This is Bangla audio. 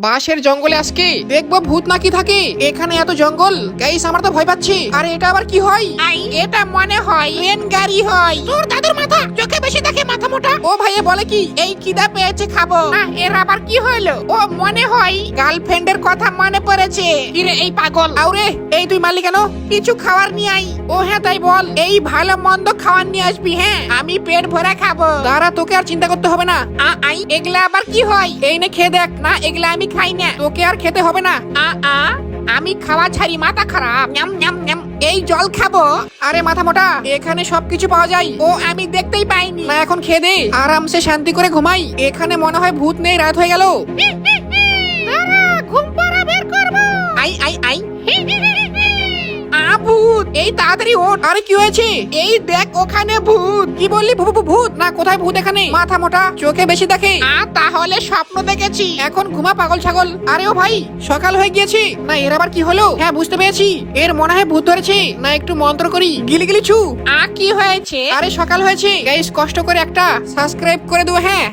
বাঁশের জঙ্গলে আজকে দেখবো ভূত নাকি থাকে। এখানে এত জঙ্গল গাইস, আমার তো ভয় পাচ্ছি। আরে এটা আবার কি হয়? এটা মনে হয় ট্রেন গাড়ি হয়। তোর দাদুর মাথা চোখে বেশি দেখে মাথা মোটা। ও ভাইয়ে বলে কি এই খিদা পেয়েছে খাবো। এর আবার কি হলো? ও মনে হয় গার্লফ্রেন্ডের কথা মনে পড়েছে। কিরে এই পাগল, আউরে এই তুই মারলি কেন? কিছু খাবার নিয়ে আই। ও হ্যাঁ তাই বল, এই ভালো মন্দ খাবার নিয়ে আসবি। হ্যাঁ আমি পেট ভরে খাবো। দাঁড়া, তোকে আর চিন্তা করতে হবে না। আই এগুলা আবার কি হয়? এই নে খেয়ে দেখ। না এগুলা আমি খাই না, তোকে আর খেতে হবে না। আমি খাওয়া ছাড়ি, মাথা খারাপ। NAM NAM NAM. এই জল খাবো। আরে মাথা মোটা, এখানে সবকিছু পাওয়া যায়। ও আমি দেখতেই পাইনি। না এখন খেয়ে দে, আরামসে শান্তি করে ঘুমাই। এখানে মনে হয় ভূত নেই, রাত হয়ে গেল। ঘুম পাড়া বের করবো। I I I. ভূত, এই তাড়াতাড়ি ওঠ। আরে কি হয়েছে? এই দেখ ওখানে ভূত। কি বললি? ভূত না, কোথায় ভূত? এখানে মাথা মোটা চোখে বেশি দেখে। তাহলে স্বপ্ন দেখেছি। এখন ঘুমা পাগল ছাগল। আরে ও ভাই, সকাল হয়ে গিয়েছে। না এর আবার কি হলো? হ্যাঁ বুঝতে পেরেছি, এর মনে হয় ভূত ধরেছে। না একটু মন্ত্র করি। গিলি গিলি ছু। কি হয়েছে? আরে সকাল হয়েছে গাইস, কষ্ট করে একটা সাবস্ক্রাইব করে দেবো। হ্যাঁ।